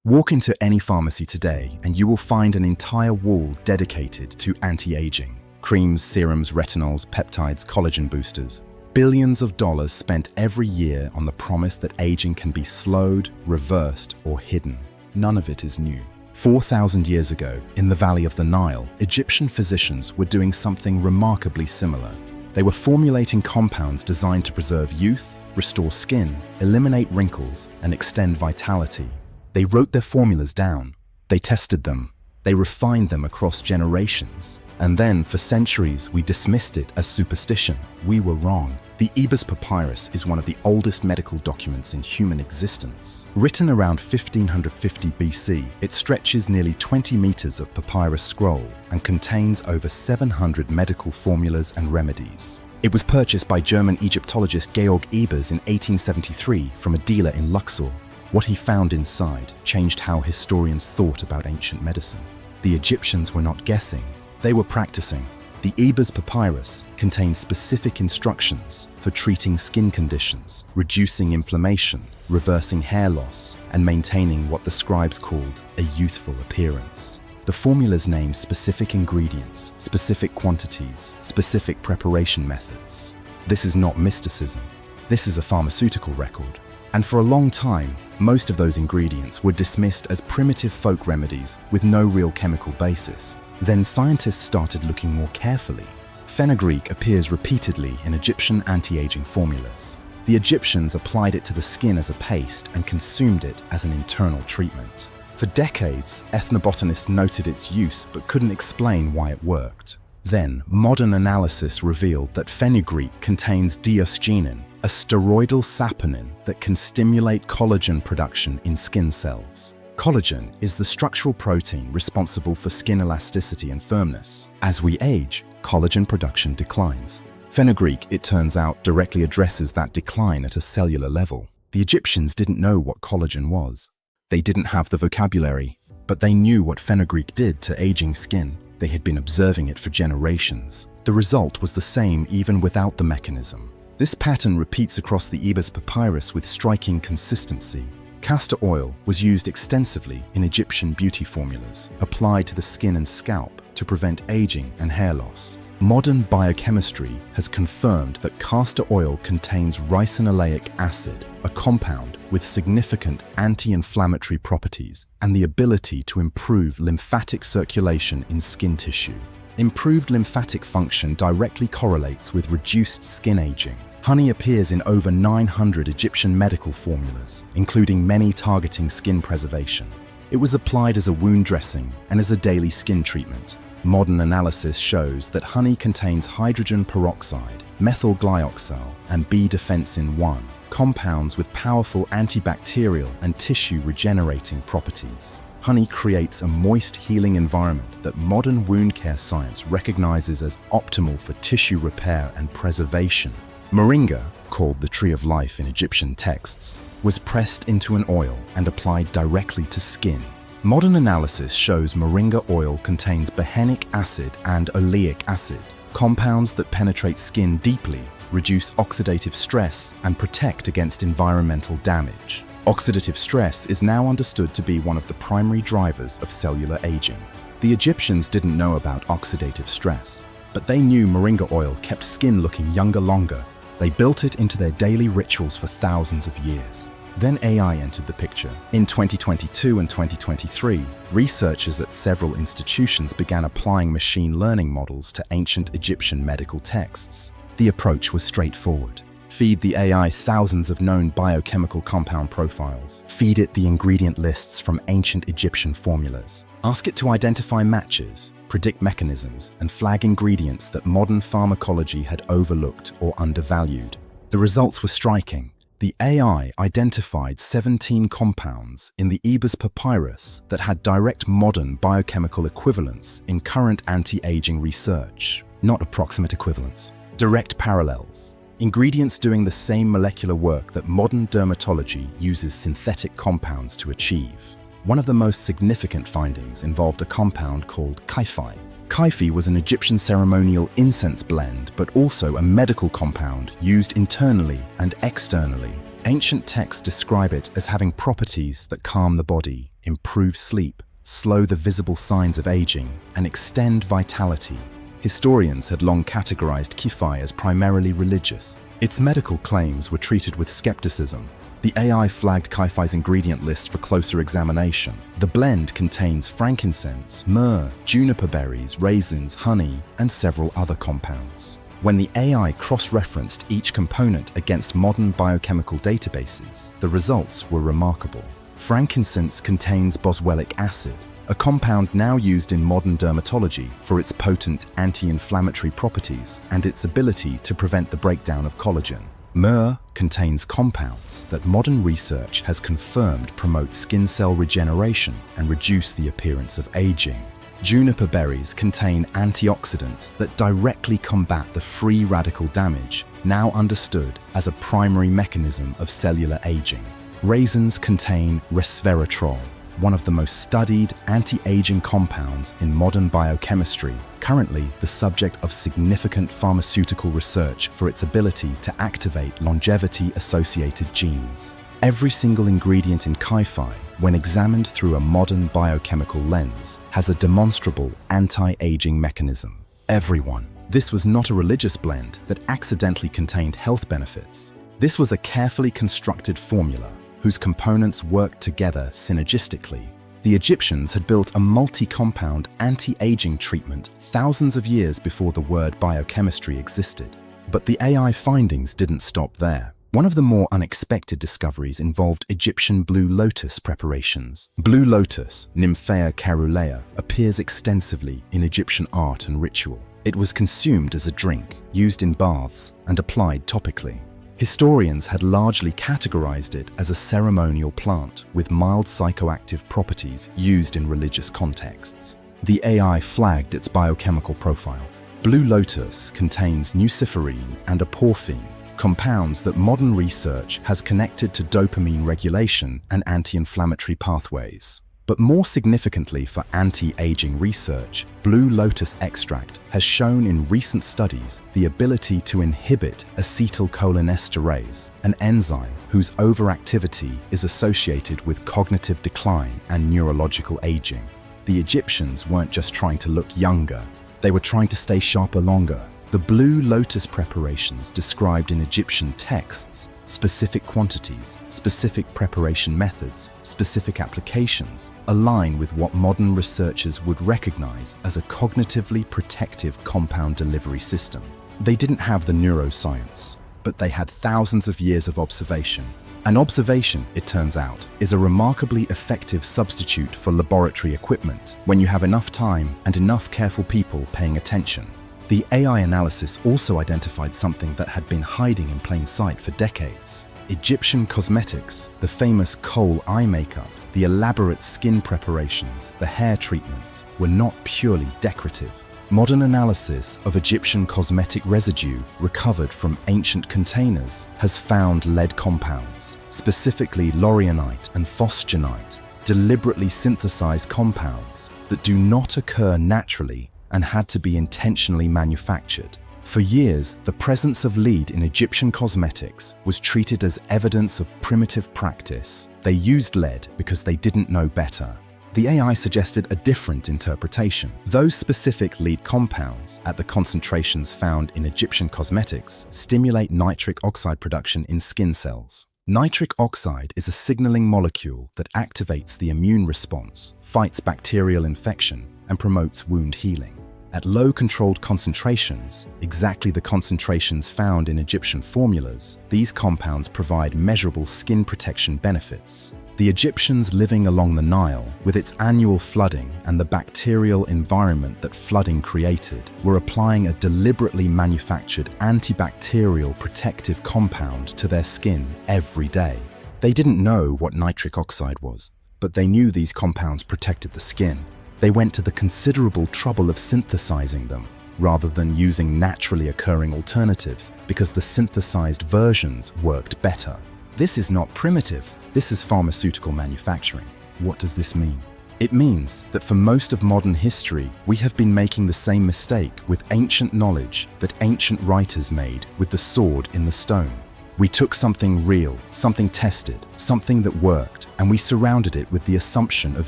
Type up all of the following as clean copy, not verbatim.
Walk into any pharmacy today and you will find an entire wall dedicated to anti-aging. Creams, serums, retinols, peptides, collagen boosters. Billions of dollars spent every year on the promise that aging can be slowed, reversed, or hidden. None of it is new. 4,000 years ago, in the valley of the Nile, Egyptian physicians were doing something remarkably similar. They were formulating compounds designed to preserve youth, restore skin, eliminate wrinkles, and extend vitality. They wrote their formulas down, they tested them, they refined them across generations. And then, for centuries, we dismissed it as superstition. We were wrong. The Ebers Papyrus is one of the oldest medical documents in human existence. Written around 1550 BC, it stretches nearly 20 meters of papyrus scroll and contains over 700 medical formulas and remedies. It was purchased by German Egyptologist Georg Ebers in 1873 from a dealer in Luxor. What he found inside changed how historians thought about ancient medicine. The Egyptians were not guessing, they were practicing. The Ebers Papyrus contains specific instructions for treating skin conditions, reducing inflammation, reversing hair loss, and maintaining what the scribes called a youthful appearance. The formulas name specific ingredients, specific quantities, specific preparation methods. This is not mysticism. This is a pharmaceutical record. And for a long time, most of those ingredients were dismissed as primitive folk remedies with no real chemical basis. Then scientists started looking more carefully. Fenugreek appears repeatedly in Egyptian anti-aging formulas. The Egyptians applied it to the skin as a paste and consumed it as an internal treatment. For decades, ethnobotanists noted its use but couldn't explain why it worked. Then, modern analysis revealed that fenugreek contains diosgenin, a steroidal saponin that can stimulate collagen production in skin cells. Collagen is the structural protein responsible for skin elasticity and firmness. As we age, collagen production declines. Fenugreek, it turns out, directly addresses that decline at a cellular level. The Egyptians didn't know what collagen was. They didn't have the vocabulary, but they knew what fenugreek did to aging skin. They had been observing it for generations. The result was the same even without the mechanism. This pattern repeats across the Ebers Papyrus with striking consistency. Castor oil was used extensively in Egyptian beauty formulas, applied to the skin and scalp to prevent aging and hair loss. Modern biochemistry has confirmed that castor oil contains ricinoleic acid, a compound with significant anti-inflammatory properties and the ability to improve lymphatic circulation in skin tissue. Improved lymphatic function directly correlates with reduced skin aging. Honey appears in over 900 Egyptian medical formulas, including many targeting skin preservation. It was applied as a wound dressing and as a daily skin treatment. Modern analysis shows that honey contains hydrogen peroxide, methyl glyoxal, and B-defensin 1, compounds with powerful antibacterial and tissue regenerating properties. Honey creates a moist, healing environment that modern wound care science recognizes as optimal for tissue repair and preservation. Moringa, called the tree of life in Egyptian texts, was pressed into an oil and applied directly to skin. Modern analysis shows moringa oil contains behenic acid and oleic acid, compounds that penetrate skin deeply, reduce oxidative stress, and protect against environmental damage. Oxidative stress is now understood to be one of the primary drivers of cellular aging. The Egyptians didn't know about oxidative stress, but they knew moringa oil kept skin looking younger longer. They built it into their daily rituals for thousands of years. Then AI entered the picture. In 2022 and 2023, researchers at several institutions began applying machine learning models to ancient Egyptian medical texts. The approach was straightforward. Feed the AI thousands of known biochemical compound profiles. Feed it the ingredient lists from ancient Egyptian formulas. Ask it to identify matches, predict mechanisms, and flag ingredients that modern pharmacology had overlooked or undervalued. The results were striking. The AI identified 17 compounds in the Ebers Papyrus that had direct modern biochemical equivalents in current anti-aging research. Not approximate equivalents, direct parallels. Ingredients doing the same molecular work that modern dermatology uses synthetic compounds to achieve. One of the most significant findings involved a compound called Kyphi. Kyphi was an Egyptian ceremonial incense blend, but also a medical compound used internally and externally. Ancient texts describe it as having properties that calm the body, improve sleep, slow the visible signs of aging, and extend vitality. Historians had long categorized Kyphi as primarily religious. Its medical claims were treated with skepticism. The AI flagged Kyphi's ingredient list for closer examination. The blend contains frankincense, myrrh, juniper berries, raisins, honey, and several other compounds. When the AI cross-referenced each component against modern biochemical databases, the results were remarkable. Frankincense contains boswellic acid, a compound now used in modern dermatology for its potent anti-inflammatory properties and its ability to prevent the breakdown of collagen. Myrrh contains compounds that modern research has confirmed promote skin cell regeneration and reduce the appearance of aging. Juniper berries contain antioxidants that directly combat the free radical damage, now understood as a primary mechanism of cellular aging. Raisins contain resveratrol, one of the most studied anti-aging compounds in modern biochemistry, currently the subject of significant pharmaceutical research for its ability to activate longevity-associated genes. Every single ingredient in Kyphi, when examined through a modern biochemical lens, has a demonstrable anti-aging mechanism. Everyone. This was not a religious blend that accidentally contained health benefits. This was a carefully constructed formula whose components worked together synergistically. The Egyptians had built a multi-compound anti-aging treatment thousands of years before the word biochemistry existed. But the AI findings didn't stop there. One of the more unexpected discoveries involved Egyptian blue lotus preparations. Blue lotus, Nymphaea caerulea, appears extensively in Egyptian art and ritual. It was consumed as a drink, used in baths, and applied topically. Historians had largely categorized it as a ceremonial plant with mild psychoactive properties used in religious contexts. The AI flagged its biochemical profile. Blue lotus contains nuciferine and aporphine, compounds that modern research has connected to dopamine regulation and anti-inflammatory pathways. But more significantly for anti-aging research, blue lotus extract has shown in recent studies the ability to inhibit acetylcholinesterase, an enzyme whose overactivity is associated with cognitive decline and neurological aging. The Egyptians weren't just trying to look younger, they were trying to stay sharper longer. The blue lotus preparations described in Egyptian texts, specific quantities, specific preparation methods, specific applications, align with what modern researchers would recognize as a cognitively protective compound delivery system. They didn't have the neuroscience, but they had thousands of years of observation. An observation, it turns out, is a remarkably effective substitute for laboratory equipment when you have enough time and enough careful people paying attention. The AI analysis also identified something that had been hiding in plain sight for decades. Egyptian cosmetics, the famous Kohl eye makeup, the elaborate skin preparations, the hair treatments, were not purely decorative. Modern analysis of Egyptian cosmetic residue recovered from ancient containers has found lead compounds, specifically laurionite and phosgenite, deliberately synthesized compounds that do not occur naturally and had to be intentionally manufactured. For years, the presence of lead in Egyptian cosmetics was treated as evidence of primitive practice. They used lead because they didn't know better. The AI suggested a different interpretation. Those specific lead compounds at the concentrations found in Egyptian cosmetics stimulate nitric oxide production in skin cells. Nitric oxide is a signaling molecule that activates the immune response, fights bacterial infection, and promotes wound healing. At low controlled concentrations, exactly the concentrations found in Egyptian formulas, these compounds provide measurable skin protection benefits. The Egyptians living along the Nile, with its annual flooding and the bacterial environment that flooding created, were applying a deliberately manufactured antibacterial protective compound to their skin every day. They didn't know what nitric oxide was, but they knew these compounds protected the skin. They went to the considerable trouble of synthesizing them, rather than using naturally occurring alternatives, because the synthesized versions worked better. This is not primitive, this is pharmaceutical manufacturing. What does this mean? It means that for most of modern history, we have been making the same mistake with ancient knowledge that ancient writers made with the sword in the stone. We took something real, something tested, something that worked, and we surrounded it with the assumption of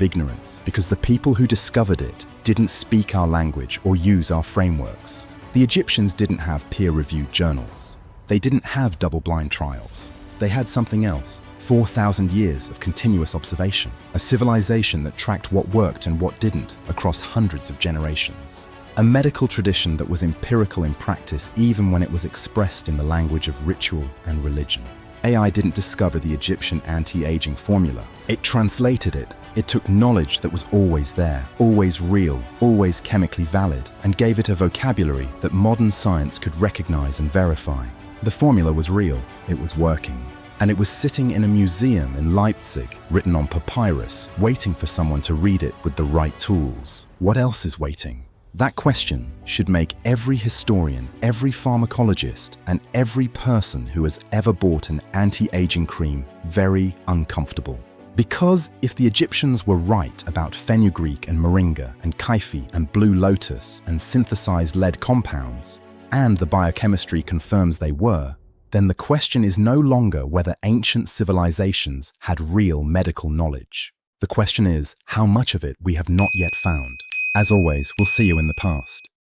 ignorance because the people who discovered it didn't speak our language or use our frameworks. The Egyptians didn't have peer-reviewed journals. They didn't have double-blind trials. They had something else. 4,000 years of continuous observation, a civilization that tracked what worked and what didn't across hundreds of generations. A medical tradition that was empirical in practice even when it was expressed in the language of ritual and religion. AI didn't discover the Egyptian anti-aging formula. It translated it. It took knowledge that was always there, always real, always chemically valid, and gave it a vocabulary that modern science could recognize and verify. The formula was real. It was working. And it was sitting in a museum in Leipzig, written on papyrus, waiting for someone to read it with the right tools. What else is waiting? That question should make every historian, every pharmacologist, and every person who has ever bought an anti-aging cream very uncomfortable. Because if the Egyptians were right about Fenugreek and Moringa and Kyphi and blue Lotus and synthesized lead compounds, and the biochemistry confirms they were, then the question is no longer whether ancient civilizations had real medical knowledge. The question is how much of it we have not yet found. As always, we'll see you in the past.